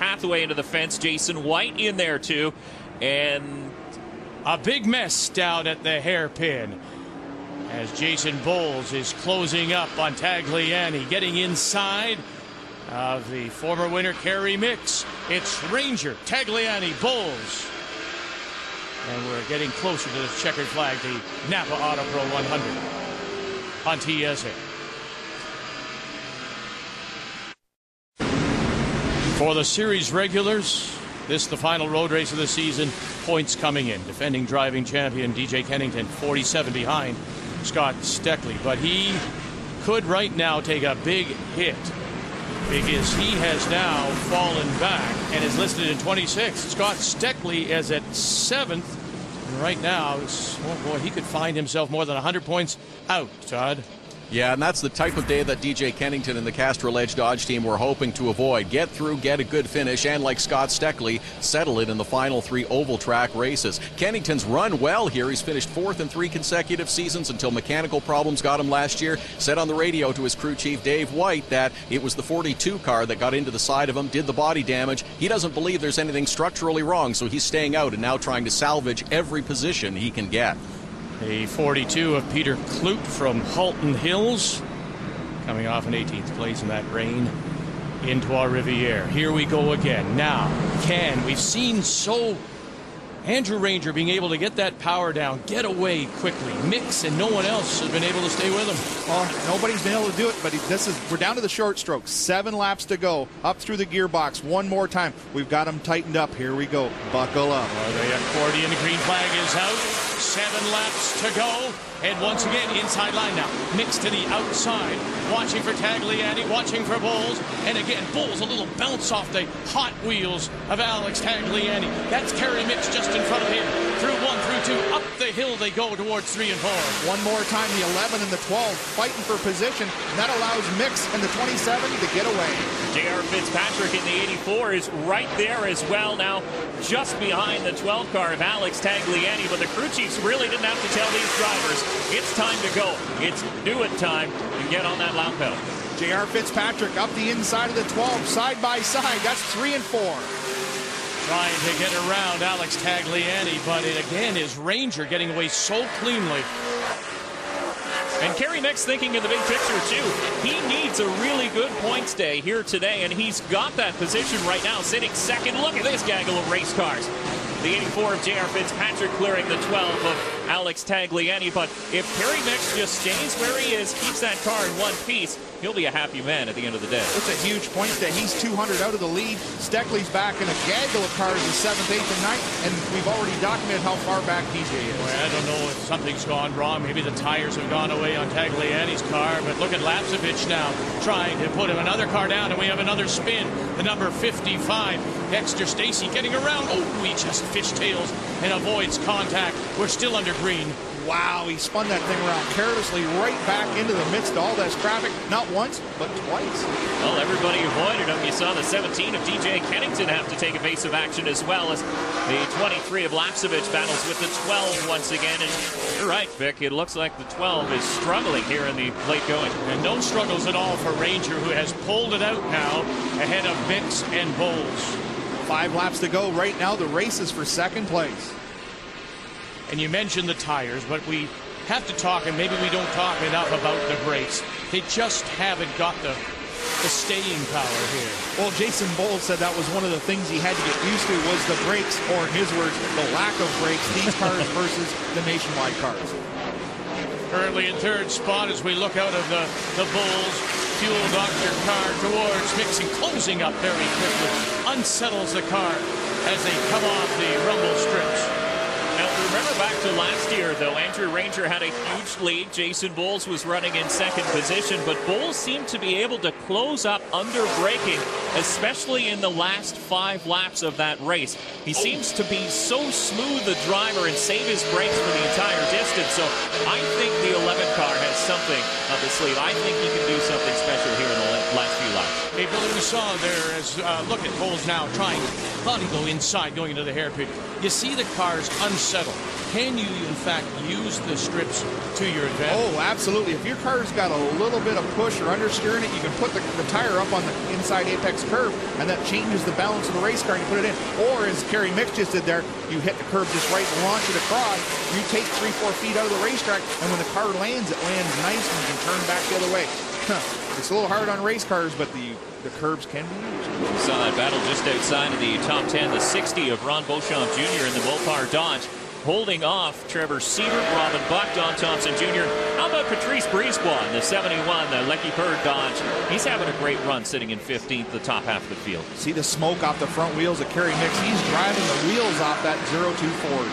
Hathaway into the fence. Jason White in there too. And a big mess down at the hairpin as Jason Bowles is closing up on Tagliani, getting inside of the former winner Kerry Mix. It's Ranger, Tagliani, Bowles. And we're getting closer to the checkered flag, the Napa Autopro 100 on TSN. For the series regulars, this the final road race of the season. Points coming in. Defending driving champion DJ Kennington, 47 behind Scott Steckley. But he could right now take a big hit because he has now fallen back and is listed in 26th. Scott Steckley is at 7th. And right now, oh boy, he could find himself more than 100 points out, Todd. Yeah, and that's the type of day that DJ Kennington and the Castrol Edge Dodge team were hoping to avoid. Get through, get a good finish, and like Scott Steckley, settle it in the final 3 oval track races. Kennington's run well here. He's finished 4th in 3 consecutive seasons until mechanical problems got him last year. Said on the radio to his crew chief, Dave White, that it was the 42 car that got into the side of him, did the body damage. He doesn't believe there's anything structurally wrong, so he's staying out and now trying to salvage every position he can get. A 42 of Peter Kloot from Halton Hills, coming off an 18th place in that rain into our Riviere. Here we go again. Now, we've seen Andrew Ranger being able to get that power down, get away quickly. Mix and no one else has been able to stay with him. Oh, nobody's been able to do it, but we're down to the short stroke. 7 laps to go, up through the gearbox. One more time. We've got them tightened up. Here we go. Buckle up. The accordion, the green flag is out. 7 laps to go. And once again, inside line now. Mix to the outside. Watching for Tagliani, watching for Bowles. And again, Bowles, a little bounce off the Hot Wheels of Alex Tagliani. That's Kerry Mix just in front of him. Through 1, through 2, up the hill they go towards 3 and 4. One more time, the 11 and the 12 fighting for position. And that allows Mix and the 27 to get away. J.R. Fitzpatrick in the 84 is right there as well now, just behind the 12 car of Alex Tagliani. But the crew chiefs really didn't have to tell these drivers, it's time to go. It's do it time to get on that lap pedal. J.R. Fitzpatrick up the inside of the 12, side by side. That's 3 and 4. Trying to get around Alex Tagliani, but it again is Ranger getting away so cleanly. And Kerry Mix thinking in the big picture, too. He needs a really good points day here today, and he's got that position right now, sitting second. Look at this gaggle of race cars. The 84 of J.R. Fitzpatrick clearing the 12 of Alex Tagliani. But if Kerry Mix just stays where he is, keeps that car in one piece, he'll be a happy man at the end of the day. It's a huge point day. He's 200 out of the lead. Steckley's back in a gaggle of cars in 7th, 8th, and 9th, and we've already documented how far back DJ is. Boy, I don't know if something's gone wrong. Maybe the tires have gone away on Tagliani's car, but look at Lapsevich now trying to put him another car down, and we have another spin. The number 55, Dexter Stacy getting around. Oh, he just fishtails and avoids contact. We're still under green. Wow, he spun that thing around carelessly right back into the midst of all this traffic. Not once, but twice. Well, everybody avoided him. You saw the 17 of DJ Kennington have to take evasive action, as well as the 23 of Lapsevich battles with the 12 once again. And you're right, Vic. It looks like the 12 is struggling here in the late going. And no struggles at all for Ranger, who has pulled it out now ahead of Mix and Bowles. 5 laps to go right now. The race is for 2nd place. And you mentioned the tires, but we have to talk, and maybe we don't talk enough about the brakes. They just haven't got the staying power here. Well, Jason Bowles said that was one of the things he had to get used to was the brakes, or in his words, the lack of brakes, these cars versus the Nationwide cars. Currently in 3rd spot as we look out of the Bulls Fuel Doctor car towards Mix, and closing up very quickly. Unsettles the car as they come off the rumble strips. Now, remember back to last year, though, Andrew Ranger had a huge lead. Jason Bowles was running in 2nd position, but Bowles seemed to be able to close up under braking, especially in the last 5 laps of that race. He seems to be so smooth a driver and save his brakes for the entire distance. So I think the 11 car has something up his sleeve. I think he can do something special here in the last few laps. Hey, Billy, we saw there as, look at Bowles now trying. Thought he'd go inside, going into the hairpin. You see the cars unsettle. Can you, in fact, use the strips to your advantage? Oh, absolutely. If your car's got a little bit of push or understeering it, you can put the tire up on the inside apex curve, and that changes the balance of the race car, and you put it in. Or, as Kerry Mix just did there, you hit the curb just right and launch it across. You take 3-4 feet out of the racetrack, and when the car lands, it lands nice, and you can turn back the other way. It's a little hard on race cars, but the curbs can be used. We saw that battle just outside of the top 10, the 60 of Ron Beauchamp Jr. in the Mopar Dodge, holding off Trevor Siebert, Robin Buck, Don Thompson Jr. How about Patrice Brisebois in the 71, the Lecky Bird Dodge? He's having a great run, sitting in 15th, the top half of the field. See the smoke off the front wheels of Kerry Mix. He's driving the wheels off that 02 Ford.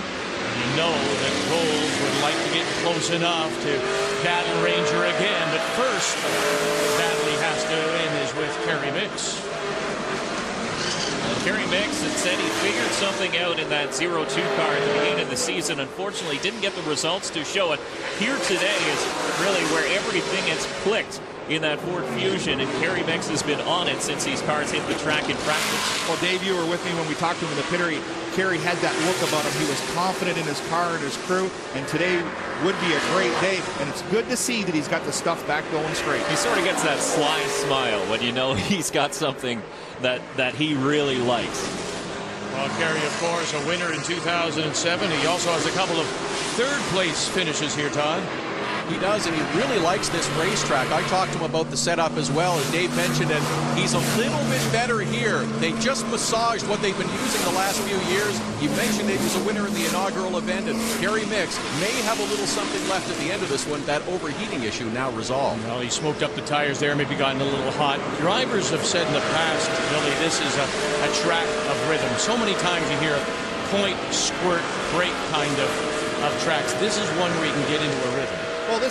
You know that Bowles would like to get close enough to battle Ranger again, but first, the battle he has to win is with Kerry Mix. Kerry Mix had said he figured something out in that 02 car at the beginning of the season. Unfortunately, didn't get the results to show it. Here today is really where everything has clicked in that Ford Fusion, and Kerry Mix has been on it since these cars hit the track in practice. Well, Dave, you were with me when we talked to him in the pittery. Kerry had that look about him. He was confident in his car and his crew, and today would be a great day, and it's good to see that he's got the stuff back going straight. He sort of gets that sly smile when you know he's got something that he really likes. Well, Kerry, of course, a winner in 2007. He also has a couple of third-place finishes here, Todd. He does, and he really likes this racetrack. I talked to him about the setup as well, as Dave mentioned, and he's a little bit better here. They just massaged what they've been using the last few years. You mentioned he was a winner in the inaugural event, and Kerry Mix may have a little something left at the end of this one. That overheating issue now resolved. Well, he smoked up the tires there, maybe gotten a little hot. Drivers have said in the past, Billy, this is a track of rhythm. So many times you hear a point, squirt, break kind of tracks. This is one where you can get into a rhythm. Well,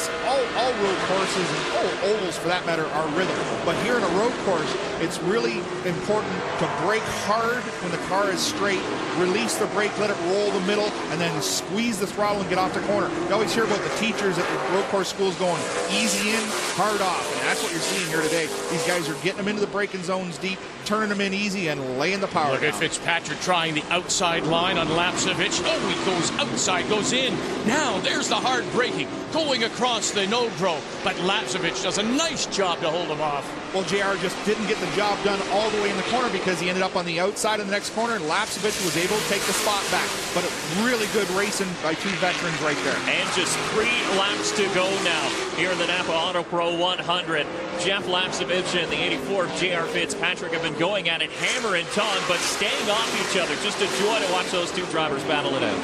all road courses and all ovals for that matter are rhythm. But here in a road course, it's really important to brake hard when the car is straight, release the brake, let it roll the middle, and then squeeze the throttle and get off the corner. You always hear about the teachers at the road course schools going easy in, hard off, and that's what you're seeing here today. These guys are getting them into the braking zones deep, turning them in easy, and laying the power Look at down. Fitzpatrick trying the outside line on Lapsevich. Oh, he goes outside, goes in. Now there's the hard braking, going across the no-throw, but Lapsevich does a nice job to hold him off. Well, JR just didn't get the job done all the way in the corner because he ended up on the outside in the next corner, and Lapsevich was able to take the spot back. But really good racing by two veterans right there. And just 3 laps to go now here in the Napa Autopro 100. Jeff Lapsevich and the 84 J.R. Fitzpatrick have been going at it hammer and tong, but staying off each other. Just a joy to watch those two drivers battle it out.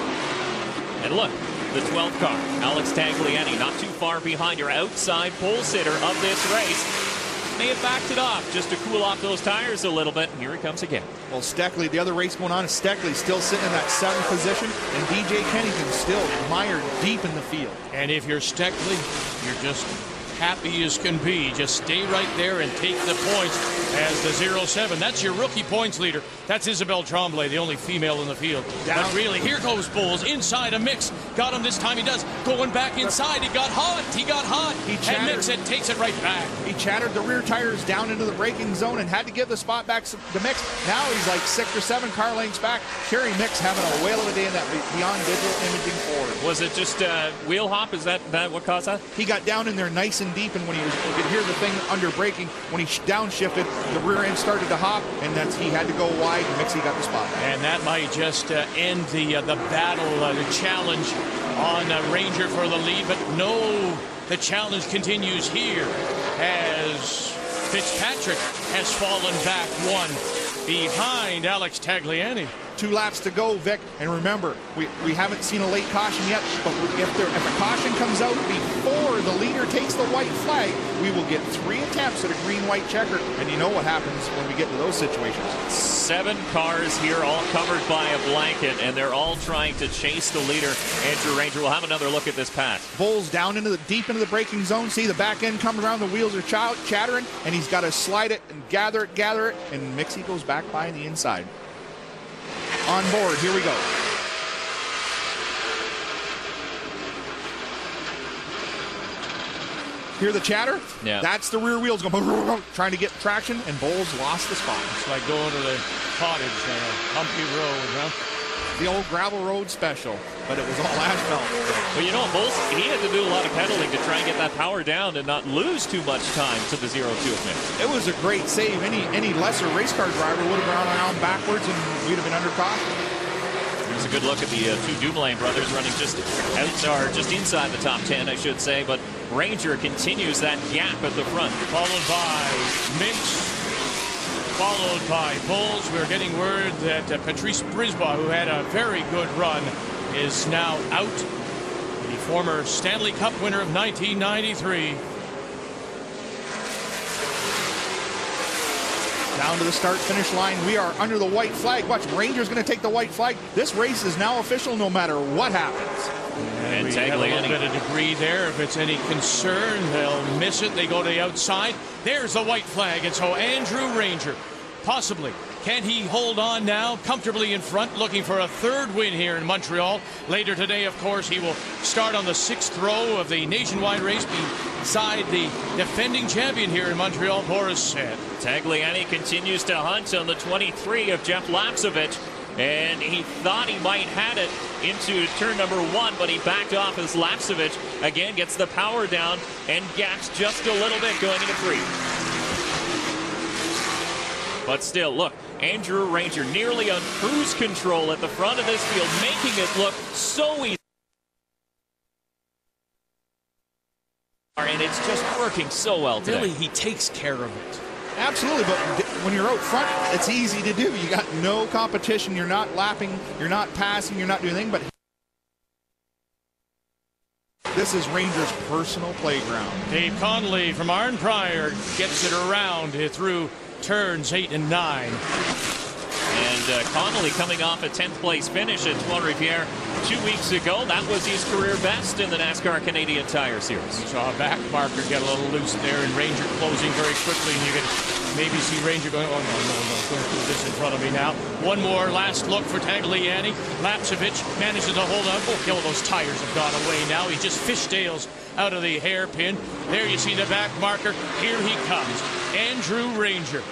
And look, the 12th car, Alex Tagliani, not too far behind your outside pole sitter of this race. May have backed it off just to cool off those tires a little bit. Here he comes again. Well, Steckley, the other race going on, Steckley still sitting in that 7th position, and DJ Kennington still mired deep in the field. And if you're Steckley, you're just happy as can be. Just stay right there and take the points as the 07. That's your rookie points leader. That's Isabelle Tremblay, the only female in the field. Down. But really, here goes Bowles inside a Mix. Got him this time, he does. Going back inside, he got hot. He got hot. And Mix it takes it right back. He chattered the rear tires down into the braking zone and had to give the spot back to Mix. Now he's like 6 or 7 car lengths back. Kerry Mix having a whale of a day in that Beyond Digital Imaging Ford. Was it just wheel hop? Is that what caused that? He got down in there nice and deep, and when you could hear the thing under braking, when he downshifted, the rear end started to hop, and he had to go wide, and Mixie got the spot. And that might just end the battle, the challenge on Ranger for the lead. But no, the challenge continues here as Fitzpatrick has fallen back 1 behind Alex Tagliani. 2 laps to go, Vic, and remember, we haven't seen a late caution yet, but if a caution comes out before the leader takes the white flag, we will get 3 attempts at a green-white checker, and you know what happens when we get to those situations. 7 cars here, all covered by a blanket, and they're all trying to chase the leader, Andrew Ranger. We'll have another look at this pass. Bowles down deep into the braking zone. See the back end coming around, the wheels are chattering, and he's got to slide it and gather it, and Mixie goes back by on the inside. On board, here we go. Hear the chatter? Yeah. That's the rear wheels going, trying to get traction, and Bowles lost the spot. It's like going to the cottage on a humpy road, huh? The old gravel road special, but it was all asphalt. Well, you know, Bowles, he had to do a lot of pedaling to try and get that power down and not lose too much time to the 0-2 of It was a great save. Any lesser race car driver would have gone around backwards and we'd have been under caution. Here's a good look at the two Dumoulin brothers running just inside the top 10, I should say, but Ranger continues that gap at the front. Followed by Mix, followed by Bowles. We're getting word that Patrice Brisbois, who had a very good run, is now out. The former Stanley Cup winner of 1993. Down to the start-finish line. We are under the white flag. Watch, Ranger's going to take the white flag. This race is now official no matter what happens. And we have a little Tagliani. bit of debris there. If it's any concern, they'll miss it. They go to the outside. There's the white flag. And so Andrew Ranger, possibly, can he hold on now comfortably in front, looking for a third win here in Montreal? Later today, of course, he will start on the 6th row of the nationwide race beside the defending champion here in Montreal, Boris Said. Tagliani continues to hunt on the 23 of Jeff Lapsevich, and he thought he might have it into turn number 1, but he backed off as Lapsevich again gets the power down and gaps just a little bit going into 3. But still, look, Andrew Ranger nearly on cruise control at the front of this field, making it look so easy. And it's just working so well today. Really, he takes care of it. Absolutely, but when you're out front, it's easy to do. You got no competition. You're not lapping. You're not passing. You're not doing anything. But this is Ranger's personal playground. Dave Connolly from Arn Pryor gets it around through turns 8 and 9. And Connolly coming off a 10th place finish at Trois-Rivières 2 weeks ago. That was his career best in the NASCAR Canadian Tire Series. You saw a back marker get a little loose there, and Ranger closing very quickly, and you can maybe see Ranger going, oh, no, don't do this in front of me now. One more last look for Tagliani. Lapsevich manages to hold on. Oh, those tires have gone away now. He just fishtails out of the hairpin. There you see the back marker. Here he comes. Andrew Ranger.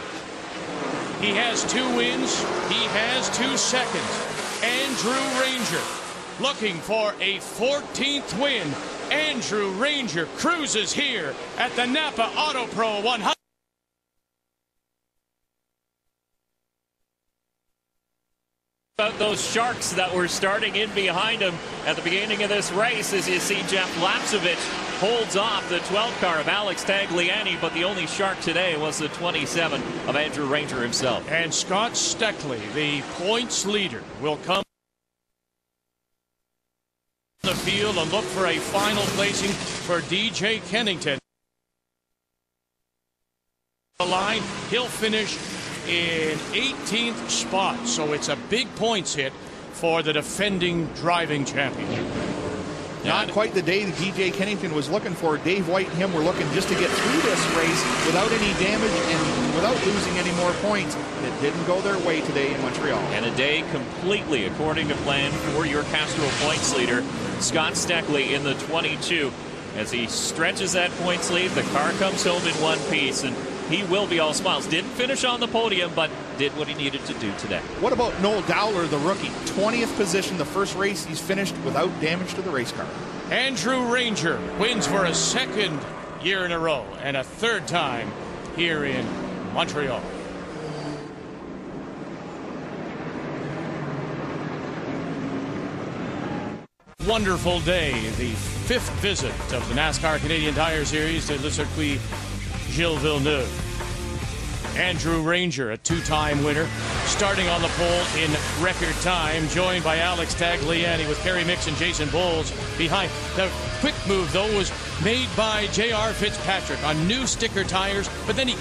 He has 2 wins. He has 2 seconds. Andrew Ranger looking for a 14th win. Andrew Ranger cruises here at the Napa Autopro 100. About those sharks that were starting in behind him at the beginning of this race, as you see Jeff Lapsevich holds off the 12 car of Alex Tagliani, but the only shark today was the 27 of Andrew Ranger himself. And Scott Steckley, the points leader, will come the field and look for a final placing for DJ Kennington. The line, he'll finish in 18th spot, so it's a big points hit for the defending driving champion. Not quite the day that DJ Kennington was looking for. Dave White and him were looking just to get through this race without any damage and without losing any more points. And it didn't go their way today in Montreal. And a day completely according to plan for your Castro points leader, Scott Steckley, in the 22. As he stretches that points lead, the car comes home in one piece, and he will be all smiles. Didn't finish on the podium, but did what he needed to do today. What about Noel Dowler, the rookie? 20th position, the first race he's finished without damage to the race car. Andrew Ranger wins for a 2nd year in a row and a 3rd time here in Montreal. Wonderful day, the 5th visit of the NASCAR Canadian Tire Series to Le Circuit Gilles Villeneuve. Andrew Ranger, a 2-time winner, starting on the pole in record time, joined by Alex Tagliani with Kerry Mix and Jason Bowles behind. The quick move, though, was made by J.R. Fitzpatrick on new sticker tires, but then he